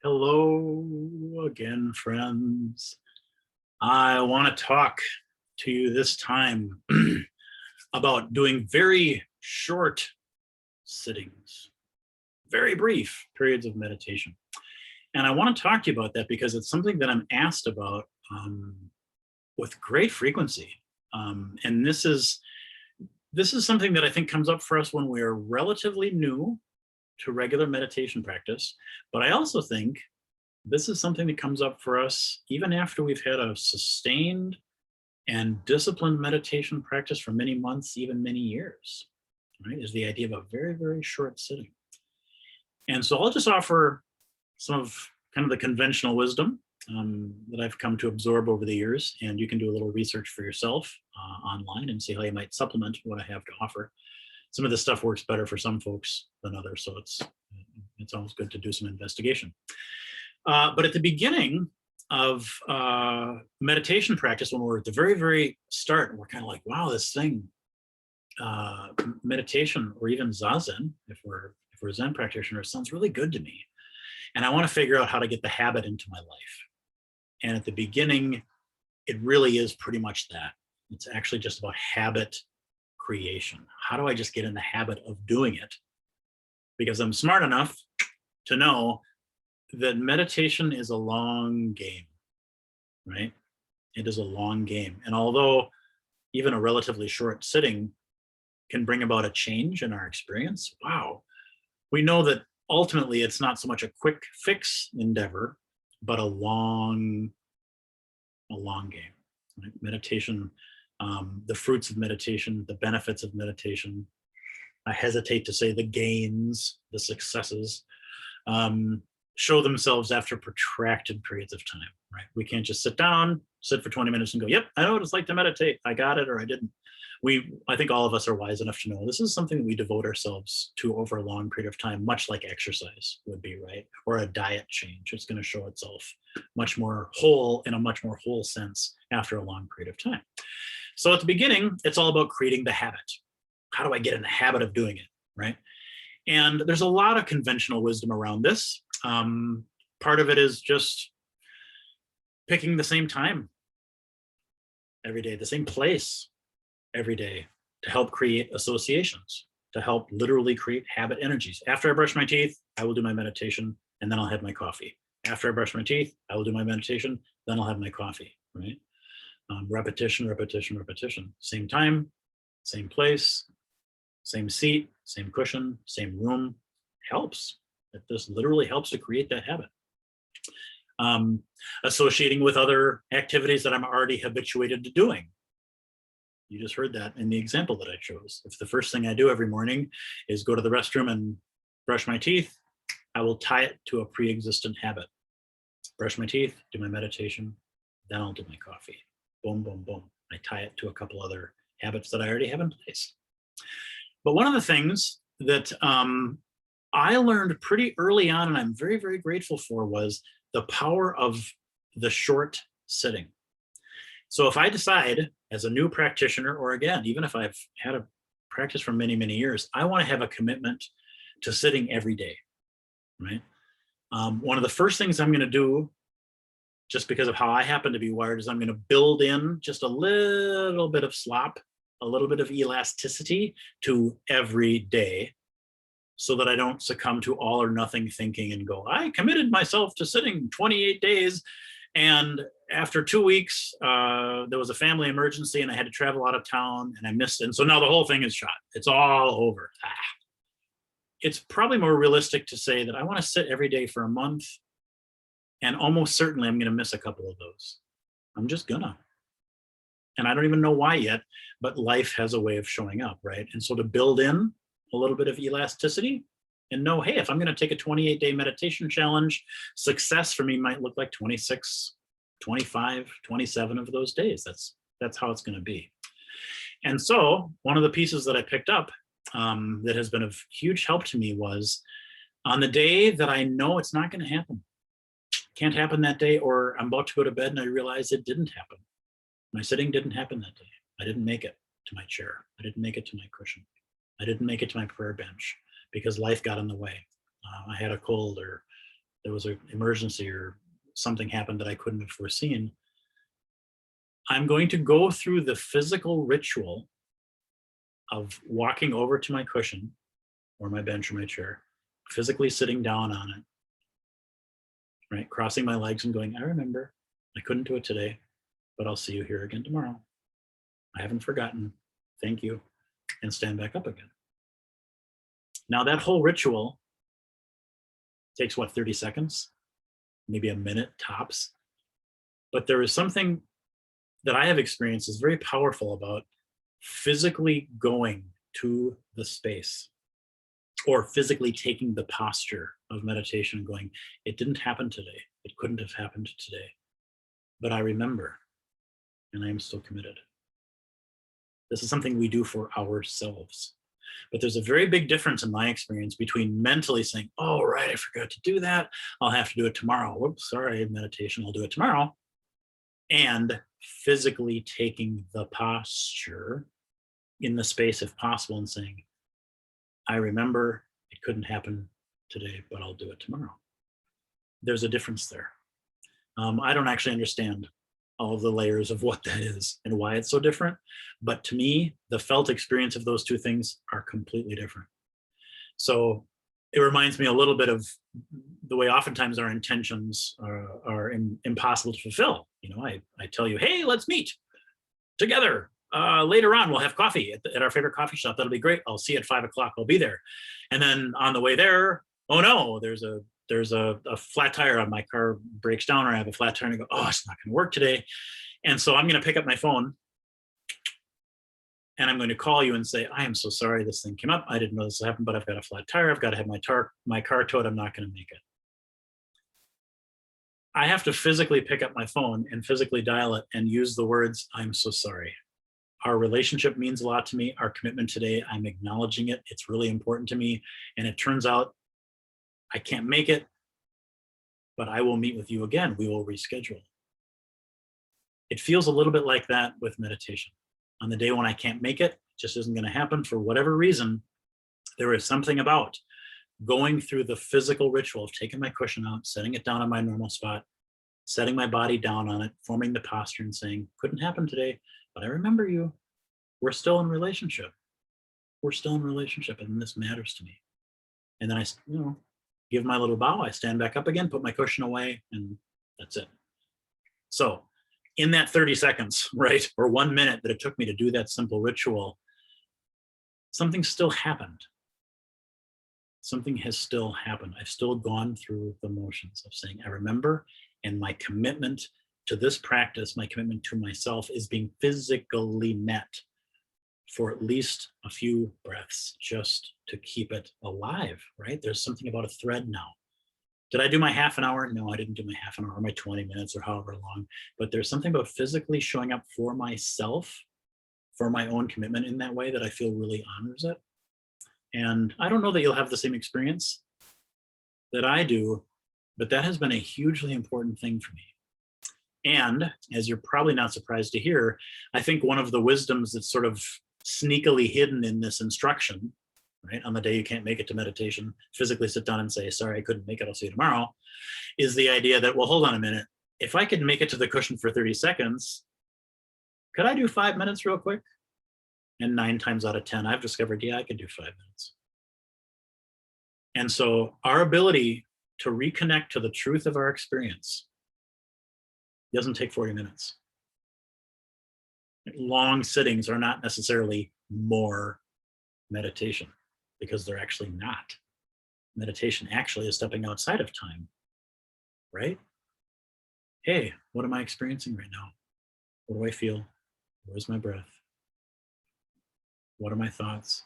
Hello again, friends. I want to talk to you this time about doing very short sittings, very brief periods of meditation. And I want to talk to you about that because it's something that I'm asked about with great frequency. And this is something that I think comes up for us when we're relatively new to regular meditation practice. But I also think this is something that comes up for us even after we've had a sustained and disciplined meditation practice for many months, even many years, right? Is the idea of a very, very short sitting. And so I'll just offer some of kind of the conventional wisdom that I've come to absorb over the years. And you can do a little research for yourself online and see how you might supplement what I have to offer. Some of this stuff works better for some folks than others, so it's always good to do some investigation. But at the beginning of meditation practice, when we're at the very, very start, we're kind of like, wow, this thing, meditation or even zazen, if we're Zen practitioners, sounds really good to me. And I want to figure out how to get the habit into my life. And at the beginning, it really is pretty much that. It's actually just about habit creation. How do I just get in the habit of doing it? Because I'm smart enough to know that meditation is a long game, right? It is a long game. And although even a relatively short sitting can bring about a change in our experience, wow, we know that ultimately it's not so much a quick fix endeavor, but a long game, right? Meditation, the fruits of meditation, the benefits of meditation, I hesitate to say the gains, the successes, show themselves after protracted periods of time, right? We can't just sit for 20 minutes and go, yep, I know what it's like to meditate. I got it or I didn't. I think all of us are wise enough to know this is something that we devote ourselves to over a long period of time, much like exercise would be, right? Or a diet change. It's going to show itself much more whole in a much more whole sense after a long period of time. So at the beginning, it's all about creating the habit. How do I get in the habit of doing it, right? And there's a lot of conventional wisdom around this. Part of it is just picking the same time every day, the same place every day to help create associations, to help literally create habit energies. After I brush my teeth, I will do my meditation and then I'll have my coffee. After I brush my teeth, I will do my meditation, then I'll have my coffee, right? Repetition, repetition, repetition. Same time, same place, same seat, same cushion, same room. Helps. This literally helps to create that habit. Associating with other activities that I'm already habituated to doing. You just heard that in the example that I chose. If the first thing I do every morning is go to the restroom and brush my teeth, I will tie it to a pre-existent habit. Brush my teeth, do my meditation, then I'll do my coffee. Boom, boom, boom. I tie it to a couple other habits that I already have in place. But one of the things that I learned pretty early on, and I'm very, very grateful for, was the power of the short sitting. So if I decide as a new practitioner, or again, even if I've had a practice for many, many years, I want to have a commitment to sitting every day, right? One of the first things I'm going to do, just because of how I happen to be wired, is I'm going to build in just a little bit of slop, a little bit of elasticity to every day, so that I don't succumb to all or nothing thinking and go, I committed myself to sitting 28 days. And after 2 weeks, there was a family emergency and I had to travel out of town and I missed it. And so now the whole thing is shot. It's all over. It's probably more realistic to say that I want to sit every day for a month, and almost certainly I'm going to miss a couple of those. I'm just gonna. And I don't even know why yet, but life has a way of showing up, right? And so to build in a little bit of elasticity and know, hey, if I'm going to take a 28-day meditation challenge, success for me might look like 26, 25, 27 of those days. That's how it's going to be. And so one of the pieces that I picked up that has been of huge help to me was on the day that I know it's not going to happen, can't happen that day, or I'm about to go to bed and I realize it didn't happen. My sitting didn't happen that day. I didn't make it to my chair. I didn't make it to my cushion. I didn't make it to my prayer bench because life got in the way. I had a cold, or there was an emergency or something happened that I couldn't have foreseen, I'm going to go through the physical ritual of walking over to my cushion or my bench or my chair, physically sitting down on it, right? Crossing my legs and going, I remember, I couldn't do it today, but I'll see you here again tomorrow. I haven't forgotten. Thank you. And stand back up again. Now that whole ritual takes what, 30 seconds? Maybe a minute tops. But there is something that I have experienced is very powerful about physically going to the space or physically taking the posture of meditation and going, it didn't happen today. It couldn't have happened today. But I remember, and I am still committed. This is something we do for ourselves. But there's a very big difference in my experience between mentally saying, oh, right, I forgot to do that. I'll have to do it tomorrow. Whoops, sorry, meditation, I'll do it tomorrow. And physically taking the posture in the space if possible and saying, I remember it couldn't happen today, but I'll do it tomorrow. There's a difference there. I don't actually understand all of the layers of what that is and why it's so different. But to me, the felt experience of those two things are completely different. So it reminds me a little bit of the way oftentimes our intentions are impossible to fulfill. You know, I tell you, hey, let's meet together. Later on, we'll have coffee at our favorite coffee shop. That'll be great. I'll see you at 5 o'clock. I'll be there. And then on the way there, oh no, there's a flat tire on my car, breaks down, or I have a flat tire and I go, oh, it's not going to work today. And so I'm going to pick up my phone and I'm going to call you and say, I am so sorry this thing came up. I didn't know this happened, but I've got a flat tire. I've got to have my car towed. I'm not going to make it. I have to physically pick up my phone and physically dial it and use the words, I'm so sorry. Our relationship means a lot to me. Our commitment today, I'm acknowledging it. It's really important to me. And it turns out I can't make it, but I will meet with you again. We will reschedule. It feels a little bit like that with meditation. On the day when I can't make it, it just isn't going to happen for whatever reason. There is something about going through the physical ritual of taking my cushion out, setting it down on my normal spot, setting my body down on it, forming the posture and saying, couldn't happen today, but I remember you. We're still in relationship. We're still in relationship, and this matters to me. And then I, give my little bow. I stand back up again, put my cushion away, and that's it. So in that 30 seconds, right, or 1 minute that it took me to do that simple ritual, something still happened. Something has still happened. I've still gone through the motions of saying, I remember, and my commitment to this practice, my commitment to myself is being physically met for at least a few breaths just to keep it alive, right? There's something about a thread now. Did I do my half an hour? No, I didn't do my half an hour, my 20 minutes or however long, but there's something about physically showing up for myself, for my own commitment in that way that I feel really honors it. And I don't know that you'll have the same experience that I do, but that has been a hugely important thing for me. And as you're probably not surprised to hear, I think one of the wisdoms that's sort of sneakily hidden in this instruction, right, on the day you can't make it to meditation, physically sit down and say, sorry, I couldn't make it, I'll see you tomorrow, is the idea that, well, hold on a minute. If I could make it to the cushion for 30 seconds, could I do 5 minutes real quick? And 9 times out of 10, I've discovered, yeah, I could do 5 minutes. And so our ability to reconnect to the truth of our experience doesn't take 40 minutes. Long sittings are not necessarily more meditation because they're actually not. Meditation actually is stepping outside of time, right? Hey, what am I experiencing right now? What do I feel? Where's my breath? What are my thoughts?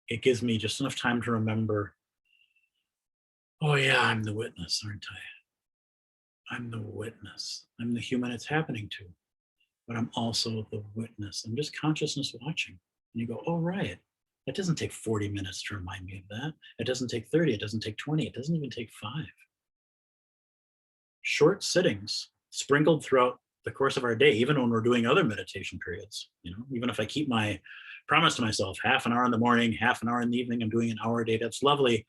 It gives me just enough time to remember, oh yeah, I'm the witness, aren't I? I'm the witness. I'm the human it's happening to, but I'm also the witness. I'm just consciousness watching. And you go, oh, right. It doesn't take 40 minutes to remind me of that. It doesn't take 30. It doesn't take 20. It doesn't even take 5. Short sittings sprinkled throughout the course of our day, even when we're doing other meditation periods. Even if I keep my promise to myself, half an hour in the morning, half an hour in the evening, I'm doing an hour a day. That's lovely.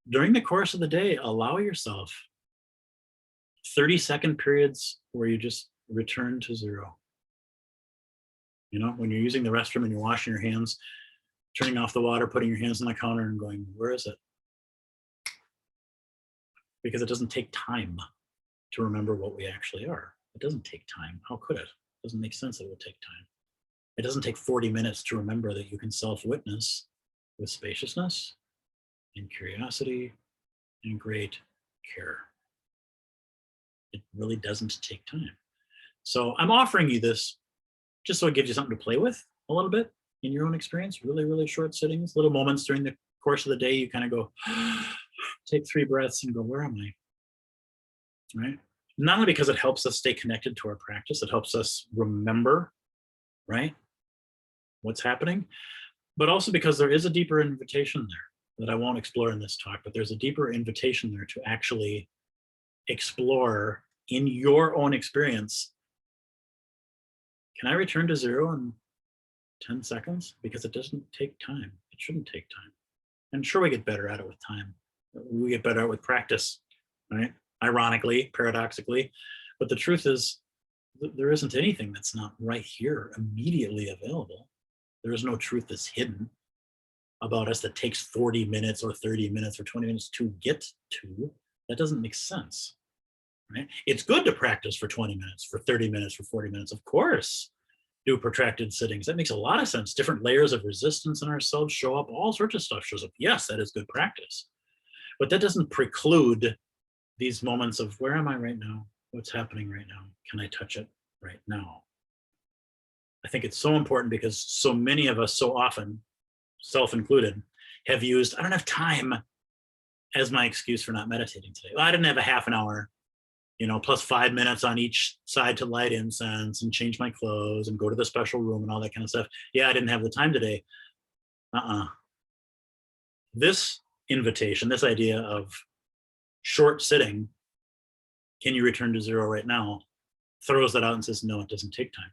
during the course of the day, allow yourself 30-second periods where you just return to zero. You know, when you're using the restroom and you're washing your hands, turning off the water, putting your hands on the counter and going, where is it? Because it doesn't take time to remember what we actually are. It doesn't take time. How could it? It doesn't make sense that it would take time. It doesn't take 40 minutes to remember that you can self-witness with spaciousness and curiosity and great care. It really doesn't take time. So I'm offering you this just so it gives you something to play with a little bit in your own experience. Really, really short sittings, little moments during the course of the day. You kind of go, take 3 breaths and go, where am I? Right? Not only because it helps us stay connected to our practice, it helps us remember, right, what's happening, but also because there is a deeper invitation there that I won't explore in this talk, but there's a deeper invitation there to actually explore in your own experience. Can I return to zero in 10 seconds? Because it doesn't take time. It shouldn't take time. And sure, we get better at it with time. We get better at it with practice, right? Ironically, paradoxically. But the truth is, there isn't anything that's not right here, immediately available. There is no truth that's hidden about us that takes 40 minutes or 30 minutes or 20 minutes to get to. That doesn't make sense, right? It's good to practice for 20 minutes, for 30 minutes, for 40 minutes. Of course, do protracted sittings. That makes a lot of sense. Different layers of resistance in ourselves show up. All sorts of stuff shows up. Yes, that is good practice. But that doesn't preclude these moments of where am I right now? What's happening right now? Can I touch it right now? I think it's so important because so many of us so often, self included, have used, I don't have time as my excuse for not meditating today. Well, I didn't have a half an hour, you know, plus 5 minutes on each side to light incense and change my clothes and go to the special room and all that kind of stuff. Yeah, I didn't have the time today. This invitation, this idea of short sitting, can you return to zero right now, throws that out and says, no, it doesn't take time.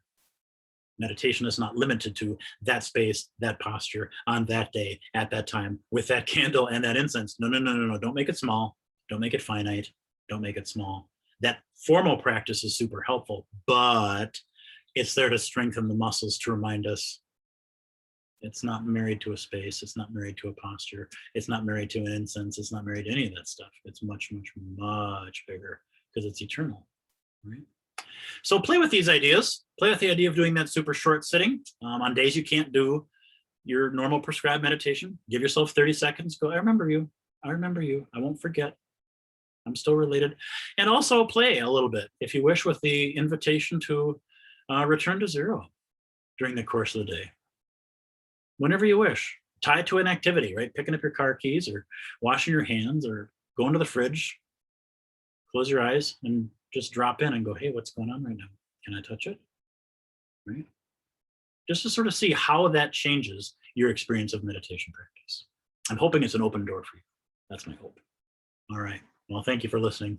Meditation is not limited to that space, that posture, on that day, at that time, with that candle and that incense. No, no, no, no, no. Don't make it small. Don't make it finite. Don't make it small. That formal practice is super helpful, but it's there to strengthen the muscles to remind us it's not married to a space. It's not married to a posture. It's not married to an incense. It's not married to any of that stuff. It's much, much, much bigger because it's eternal, right? So play with these ideas. Play with the idea of doing that super short sitting. On days you can't do your normal prescribed meditation, give yourself 30 seconds. Go, I remember you. I remember you. I won't forget. I'm still related. And also play a little bit, if you wish, with the invitation to return to zero during the course of the day. Whenever you wish. Tie it to an activity, right? Picking up your car keys or washing your hands or going to the fridge. Close your eyes and just drop in and go, hey, what's going on right now? Can I touch it? Right? Just to sort of see how that changes your experience of meditation practice. I'm hoping it's an open door for you. That's my hope. All right. Well, thank you for listening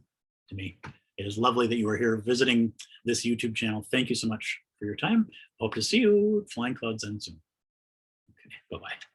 to me. It is lovely that you are here visiting this YouTube channel. Thank you so much for your time. Hope to see you at Flying Cloud Zen soon. Okay, bye-bye.